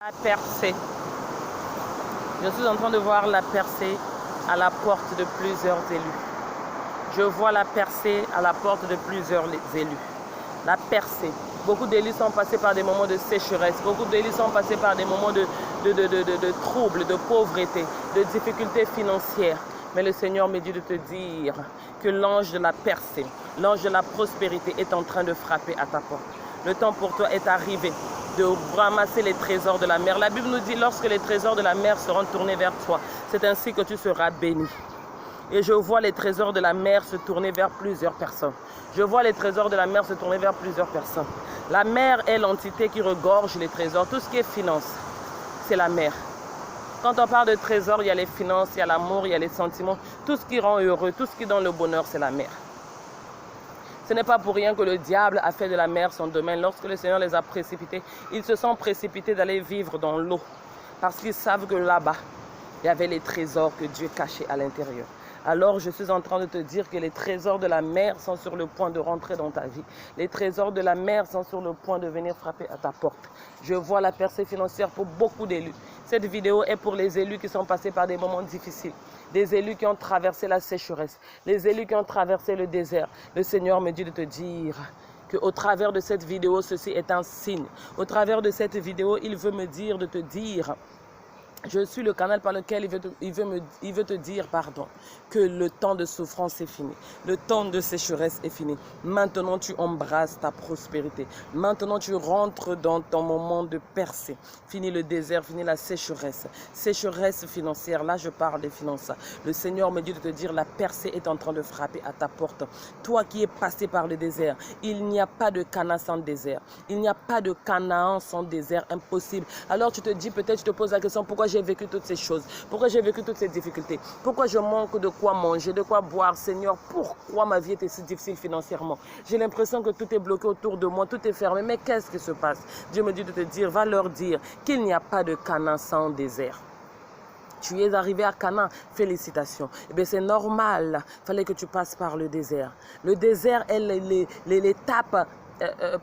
La percée. Je suis en train de voir la percée à la porte de plusieurs élus. Je vois la percée à la porte de plusieurs élus. La percée. Beaucoup d'élus sont passés par des moments de sécheresse. Beaucoup d'élus sont passés par des moments de troubles, de pauvreté, de difficultés financières. Mais le Seigneur me dit de te dire que l'ange de la percée, l'ange de la prospérité est en train de frapper à ta porte. Le temps pour toi est arrivé de ramasser les trésors de la mer. La Bible nous dit lorsque les trésors de la mer seront tournés vers toi, c'est ainsi que tu seras béni. Et je vois les trésors de la mer se tourner vers plusieurs personnes. Je vois les trésors de la mer se tourner vers plusieurs personnes. La mer est l'entité qui regorge les trésors. Tout ce qui est finance, c'est la mer. Quand on parle de trésors, il y a les finances, il y a l'amour, il y a les sentiments. Tout ce qui rend heureux, tout ce qui donne le bonheur, c'est la mer. Ce n'est pas pour rien que le diable a fait de la mer son domaine. Lorsque le Seigneur les a précipités, ils se sont précipités d'aller vivre dans l'eau. Parce qu'ils savent que là-bas, il y avait les trésors que Dieu cachait à l'intérieur. Alors je suis en train de te dire que les trésors de la mer sont sur le point de rentrer dans ta vie. Les trésors de la mer sont sur le point de venir frapper à ta porte. Je vois la percée financière pour beaucoup d'élus. Cette vidéo est pour les élus qui sont passés par des moments difficiles. Des élus qui ont traversé la sécheresse. Les élus qui ont traversé le désert. Le Seigneur me dit de te dire qu'au travers de cette vidéo, ceci est un signe. Au travers de cette vidéo, il veut me dire de te dire... Je suis le canal par lequel il veut te dire que le temps de souffrance est fini. Le temps de sécheresse est fini. Maintenant, tu embrasses ta prospérité. Maintenant, tu rentres dans ton moment de percée. Fini le désert, fini la sécheresse. Sécheresse financière, là je parle des finances. Le Seigneur me dit de te dire la percée est en train de frapper à ta porte. Toi qui es passé par le désert, il n'y a pas de Canaan sans désert. Il n'y a pas de Canaan sans désert, impossible. Alors tu te dis peut-être, tu te poses la question, pourquoi j'ai vécu toutes ces choses? Pourquoi j'ai vécu toutes ces difficultés? Pourquoi je manque de quoi manger, de quoi boire? Seigneur, pourquoi ma vie était si difficile financièrement? J'ai l'impression que tout est bloqué autour de moi, tout est fermé. Mais qu'est-ce qui se passe? Dieu me dit de te dire, va leur dire qu'il n'y a pas de Canaan sans désert. Tu es arrivé à Canaan, félicitations. Eh bien, c'est normal, il fallait que tu passes par le désert. Le désert est l'étape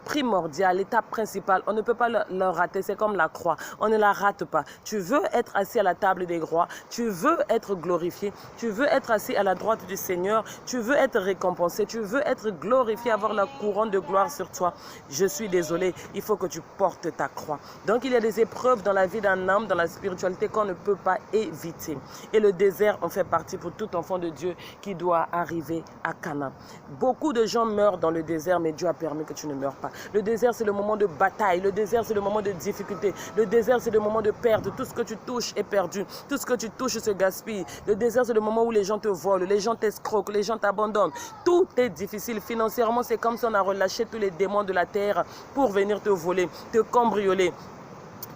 primordial, l'étape principale. On ne peut pas le rater, c'est comme la croix. On ne la rate pas. Tu veux être assis à la table des rois, tu veux être glorifié, tu veux être assis à la droite du Seigneur, tu veux être récompensé, tu veux être glorifié, avoir la couronne de gloire sur toi. Je suis désolé, il faut que tu portes ta croix. Donc il y a des épreuves dans la vie d'un homme, dans la spiritualité qu'on ne peut pas éviter. Et le désert en fait partie pour tout enfant de Dieu qui doit arriver à Canaan. Beaucoup de gens meurent dans le désert, mais Dieu a permis que tu ne meurs pas. Le désert, c'est le moment de bataille. Le désert, c'est le moment de difficulté. Le désert, c'est le moment de perdre. Tout ce que tu touches est perdu. Tout ce que tu touches se gaspille. Le désert, c'est le moment où les gens te volent, les gens t'escroquent, les gens t'abandonnent. Tout est difficile. Financièrement, c'est comme si on a relâché tous les démons de la terre pour venir te voler, te cambrioler.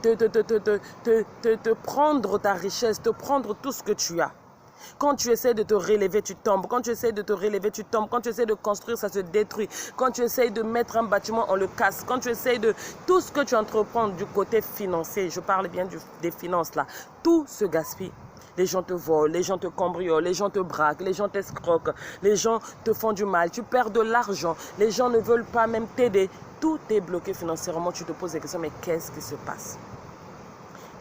Te prendre ta richesse, te prendre tout ce que tu as. Quand tu essaies de te relever, tu tombes. Quand tu essaies de te relever, tu tombes. Quand tu essaies de construire, ça se détruit. Quand tu essaies de mettre un bâtiment, on le casse. Quand tu essaies de... Tout ce que tu entreprends du côté financier, je parle bien des finances là, tout se gaspille. Les gens te volent, les gens te cambriolent, les gens te braquent, les gens t'escroquent, les gens te font du mal. Tu perds de l'argent, les gens ne veulent pas même t'aider. Tout est bloqué financièrement. Tu te poses des questions, mais qu'est-ce qui se passe?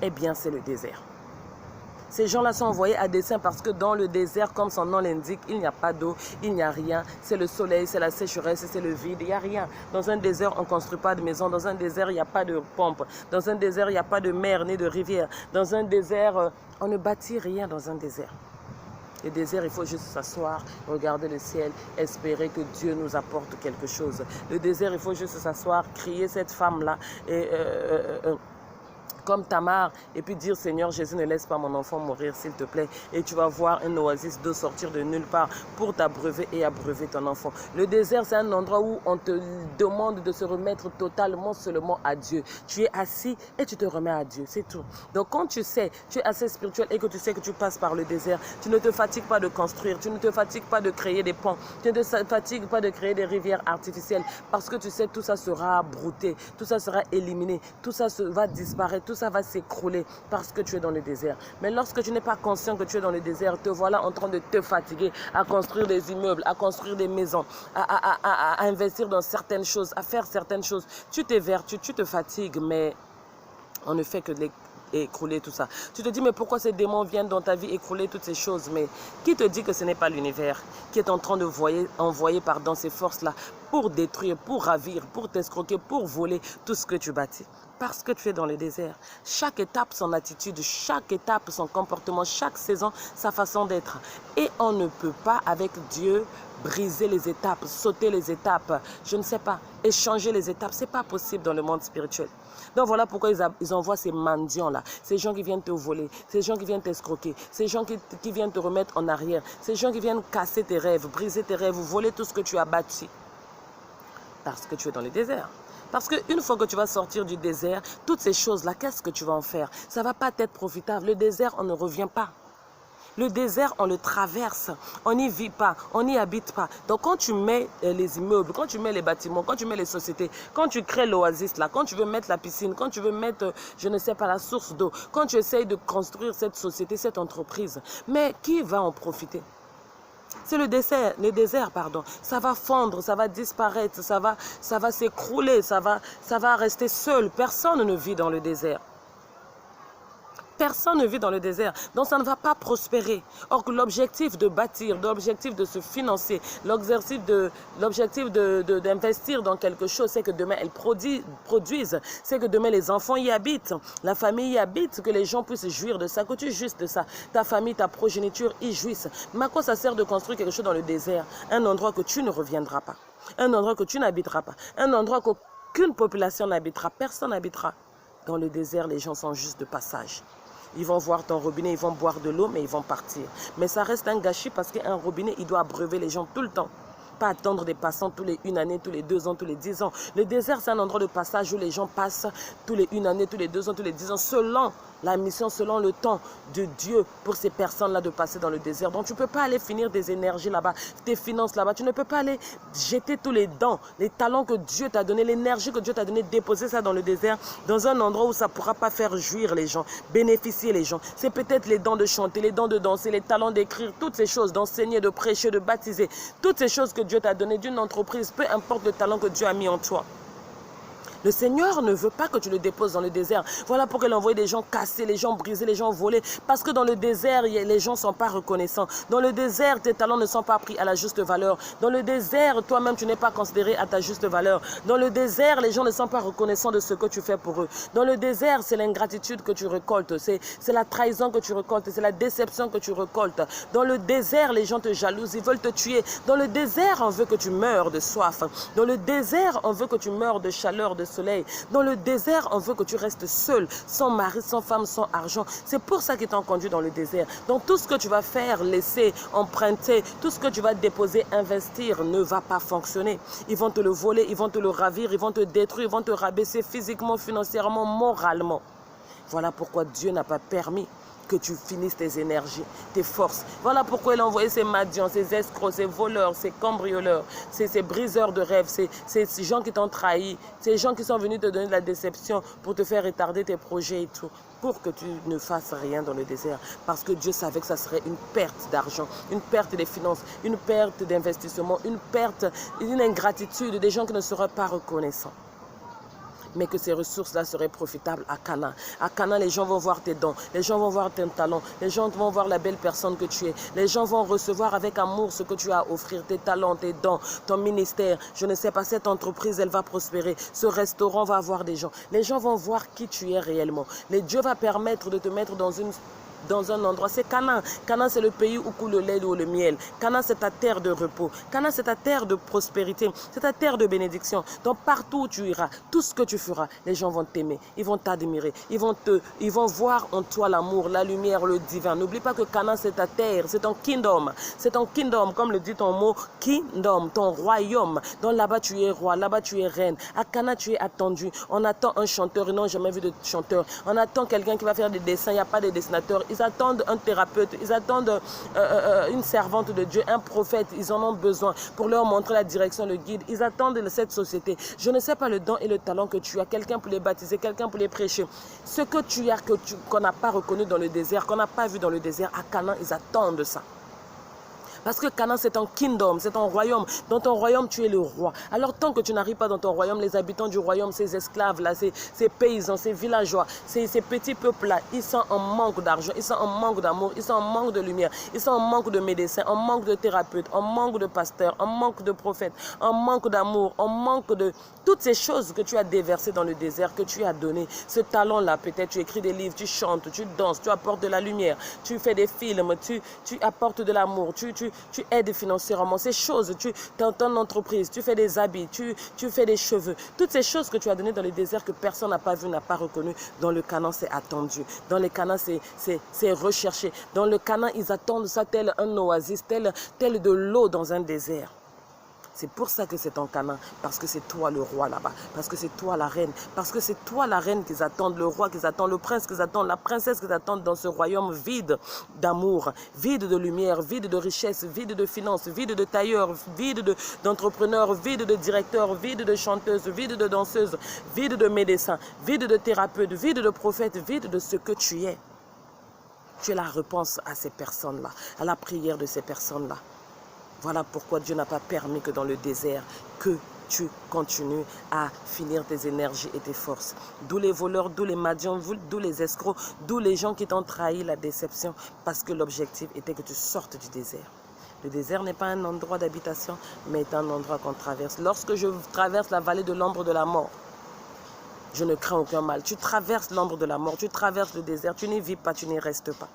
Eh bien, c'est le désert. Ces gens-là sont envoyés à dessein parce que dans le désert, comme son nom l'indique, il n'y a pas d'eau, il n'y a rien. C'est le soleil, c'est la sécheresse, c'est le vide, il n'y a rien. Dans un désert, on ne construit pas de maison. Dans un désert, il n'y a pas de pompe. Dans un désert, il n'y a pas de mer ni de rivière. Dans un désert, on ne bâtit rien dans un désert. Le désert, il faut juste s'asseoir, regarder le ciel, espérer que Dieu nous apporte quelque chose. Le désert, il faut juste s'asseoir, crier cette femme-là et... comme Tamar, et puis dire Seigneur Jésus, ne laisse pas mon enfant mourir s'il te plaît, et tu vas voir un oasis d'eau sortir de nulle part pour t'abreuver et abreuver ton enfant. Le désert, c'est un endroit où on te demande de se remettre totalement seulement à Dieu. Tu es assis et tu te remets à Dieu, c'est tout. Donc quand tu sais, tu es assez spirituel et que tu sais que tu passes par le désert, tu ne te fatigues pas de construire, tu ne te fatigues pas de créer des ponts, tu ne te fatigues pas de créer des rivières artificielles, parce que tu sais tout ça sera brouté, tout ça sera éliminé, tout ça va disparaître, tout ça va s'écrouler parce que tu es dans le désert. Mais lorsque tu n'es pas conscient que tu es dans le désert, te voilà en train de te fatiguer à construire des immeubles, à construire des maisons, à investir dans certaines choses, à faire certaines choses. Tu t'évertues, tu te fatigues, mais On ne fait que écrouler tout ça. Tu te dis, mais pourquoi ces démons viennent dans ta vie écrouler toutes ces choses? Mais qui te dit que ce n'est pas l'univers qui est en train de envoyer pardon, ces forces-là pour détruire, pour ravir, pour t'escroquer, pour voler tout ce que tu bâtis? Parce que tu es dans le désert. Chaque étape, son attitude, chaque étape, son comportement, chaque saison, sa façon d'être. Et on ne peut pas, avec Dieu, briser les étapes, sauter les étapes, je ne sais pas, échanger les étapes. Ce n'est pas possible dans le monde spirituel. Donc voilà pourquoi ils envoient ces mendiants-là, ces gens qui viennent te voler, ces gens qui viennent t'escroquer, ces gens qui viennent te remettre en arrière, ces gens qui viennent casser tes rêves, briser tes rêves, voler tout ce que tu as bâti. Parce que tu es dans le désert. Parce qu'une fois que tu vas sortir du désert, toutes ces choses-là, qu'est-ce que tu vas en faire? Ça ne va pas être profitable. Le désert, on ne revient pas. Le désert, on le traverse, on n'y vit pas, on n'y habite pas. Donc quand tu mets les immeubles, quand tu mets les bâtiments, quand tu mets les sociétés, quand tu crées l'oasis là, quand tu veux mettre la piscine, quand tu veux mettre, je ne sais pas, la source d'eau, quand tu essayes de construire cette société, cette entreprise, mais qui va en profiter? C'est le désert, pardon. Ça va fondre, ça va disparaître, ça va s'écrouler, ça va rester seul. Personne ne vit dans le désert. Personne ne vit dans le désert, donc ça ne va pas prospérer. Or, l'objectif de bâtir, l'objectif de se financer, l'objectif d'investir dans quelque chose, c'est que demain elles produisent, c'est que demain les enfants y habitent, la famille y habite, que les gens puissent jouir de ça, que tu jouisses de ça, ta famille, ta progéniture y jouissent. Mais à quoi ça sert de construire quelque chose dans le désert? Un endroit que tu ne reviendras pas, un endroit que tu n'habiteras pas, un endroit qu'aucune population n'habitera, personne n'habitera. Dans le désert, les gens sont juste de passage. Ils vont voir ton robinet, ils vont boire de l'eau, mais ils vont partir. Mais ça reste un gâchis parce qu'un robinet, il doit abreuver les gens tout le temps. Pas attendre des passants tous les 1 année, tous les 2 ans, tous les 10 ans. Le désert, c'est un endroit de passage où les gens passent tous les 1 année, tous les 2 ans, tous les 10 ans, selon la mission, selon le temps de Dieu pour ces personnes-là de passer dans le désert. Donc tu ne peux pas aller finir des énergies là-bas, tes finances là-bas. Tu ne peux pas aller jeter tous les dons, les talents que Dieu t'a donné, l'énergie que Dieu t'a donné, déposer ça dans le désert, dans un endroit où ça ne pourra pas faire jouir les gens, bénéficier les gens. C'est peut-être les dons de chanter, les dons de danser, les talents d'écrire, toutes ces choses, d'enseigner, de prêcher, de baptiser, toutes ces choses que Dieu t'a donné d'une entreprise, peu importe le talent que Dieu a mis en toi. Le Seigneur ne veut pas que tu le déposes dans le désert. Voilà pourquoi il envoie des gens cassés, les gens brisés, les gens volés. Parce que dans le désert, les gens ne sont pas reconnaissants. Dans le désert, tes talents ne sont pas pris à la juste valeur. Dans le désert, toi-même, tu n'es pas considéré à ta juste valeur. Dans le désert, les gens ne sont pas reconnaissants de ce que tu fais pour eux. Dans le désert, c'est l'ingratitude que tu récoltes. C'est la trahison que tu récoltes. C'est la déception que tu récoltes. Dans le désert, les gens te jalousent. Ils veulent te tuer. Dans le désert, on veut que tu meurs de soif. Dans le désert, on veut que tu meurs de chaleur, de soleil. Dans le désert, on veut que tu restes seul, sans mari, sans femme, sans argent. C'est pour ça qu'ils t'ont conduit dans le désert. Donc tout ce que tu vas faire, laisser, emprunter, tout ce que tu vas déposer, investir, ne va pas fonctionner. Ils vont te le voler, ils vont te le ravir, ils vont te détruire, ils vont te rabaisser physiquement, financièrement, moralement. Voilà pourquoi Dieu n'a pas permis que tu finisses tes énergies, tes forces. Voilà pourquoi il a envoyé ces mendiants, ces escrocs, ces voleurs, ces cambrioleurs, ces briseurs de rêves, ces gens qui t'ont trahi, ces gens qui sont venus te donner de la déception pour te faire retarder tes projets et tout, pour que tu ne fasses rien dans le désert. Parce que Dieu savait que ça serait une perte d'argent, une perte des finances, une perte d'investissement, une perte, une ingratitude des gens qui ne seraient pas reconnaissants. Mais que ces ressources-là seraient profitables à Canaan. À Canaan, les gens vont voir tes dons, les gens vont voir tes talents, les gens vont voir la belle personne que tu es. Les gens vont recevoir avec amour ce que tu as à offrir, tes talents, tes dons, ton ministère. Je ne sais pas, cette entreprise, elle va prospérer. Ce restaurant va avoir des gens. Les gens vont voir qui tu es réellement. Dieu va permettre de te mettre dans un endroit, c'est Canaan. Canaan, c'est le pays où coule le lait ou le miel. Canaan, c'est ta terre de repos. Canaan, c'est ta terre de prospérité. C'est ta terre de bénédiction. Donc, partout où tu iras, tout ce que tu feras, les gens vont t'aimer. Ils vont t'admirer. Ils vont voir en toi l'amour, la lumière, le divin. N'oublie pas que Canaan, c'est ta terre. C'est ton kingdom. C'est ton kingdom, comme le dit ton mot, kingdom, ton royaume. Donc, là-bas, tu es roi. Là-bas, tu es reine. À Canaan, tu es attendu. On attend un chanteur. Ils n'ont jamais vu de chanteur. On attend quelqu'un qui va faire des dessins. Il n'y a pas de dessinateur. Ils attendent un thérapeute, ils attendent une servante de Dieu, un prophète, ils en ont besoin pour leur montrer la direction, le guide. Ils attendent cette société. Je ne sais pas le don et le talent que tu as, quelqu'un pour les baptiser, quelqu'un pour les prêcher. Ce que tu as, qu'on n'a pas reconnu dans le désert, qu'on n'a pas vu dans le désert, à Canaan, ils attendent ça. Parce que Canaan, c'est ton kingdom, c'est ton royaume. Dans ton royaume, tu es le roi. Alors, tant que tu n'arrives pas dans ton royaume, les habitants du royaume, ces esclaves-là, ces paysans, ces villageois, ces petits peuples-là, ils sont en manque d'argent, ils sont en manque d'amour, ils sont en manque de lumière, ils sont en manque de médecins, en manque de thérapeutes, en manque de pasteurs, en manque de prophètes, en manque d'amour, en manque de toutes ces choses que tu as déversées dans le désert, que tu as donné. Ce talent-là, peut-être, tu écris des livres, tu chantes, tu danses, tu apportes de la lumière, tu fais des films, tu apportes de l'amour, tu aides financièrement. Ces choses, tu as ton entreprise, tu fais des habits, tu fais des cheveux. Toutes ces choses que tu as données dans le désert que personne n'a pas vu, n'a pas reconnu, dans le Canaan, c'est attendu. Dans le Canaan, c'est recherché. Dans le Canaan, ils attendent ça tel un oasis, tel de l'eau dans un désert. C'est pour ça que c'est en Canaan, parce que c'est toi le roi là-bas, parce que c'est toi la reine, parce que c'est toi la reine qu'ils attendent, le roi qu'ils attendent, le prince qu'ils attendent, la princesse qu'ils attendent dans ce royaume vide d'amour, vide de lumière, vide de richesse, vide de finances, vide de tailleurs, vide d'entrepreneurs, vide de directeurs, vide de chanteuses, vide de danseuses, vide de médecins, vide de thérapeutes, vide de prophètes, vide de ce que tu es. Tu es la réponse à ces personnes-là, à la prière de ces personnes-là. Voilà pourquoi Dieu n'a pas permis que dans le désert, que tu continues à finir tes énergies et tes forces. D'où les voleurs, d'où les madians, d'où les escrocs, d'où les gens qui t'ont trahi, la déception, parce que l'objectif était que tu sortes du désert. Le désert n'est pas un endroit d'habitation, mais est un endroit qu'on traverse. Lorsque je traverse la vallée de l'ombre de la mort, je ne crains aucun mal. Tu traverses l'ombre de la mort, tu traverses le désert, tu n'y vis pas, tu n'y restes pas.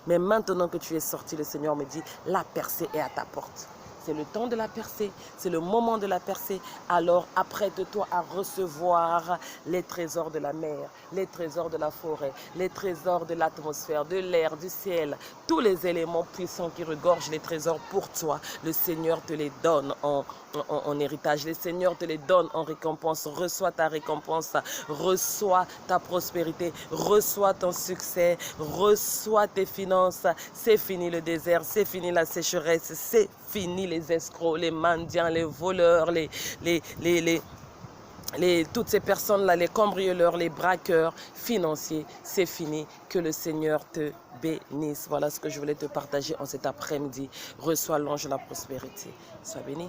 Mais maintenant que tu es sorti, le Seigneur me dit, la percée est à ta porte. C'est le temps de la percée, c'est le moment de la percée. Alors apprête-toi à recevoir les trésors de la mer, les trésors de la forêt, les trésors de l'atmosphère, de l'air, du ciel. Tous les éléments puissants qui regorgent les trésors pour toi. Le Seigneur te les donne en héritage. Le Seigneur te les donne en récompense. Reçois ta récompense, reçois ta prospérité, reçois ton succès, reçois tes finances. C'est fini le désert, c'est fini la sécheresse, c'est fini les escrocs, les mendiants, les voleurs, toutes ces personnes-là, les cambrioleurs, les braqueurs financiers, c'est fini. Que le Seigneur te bénisse. Voilà ce que je voulais te partager en cet après-midi. Reçois l'ange de la prospérité. Sois béni.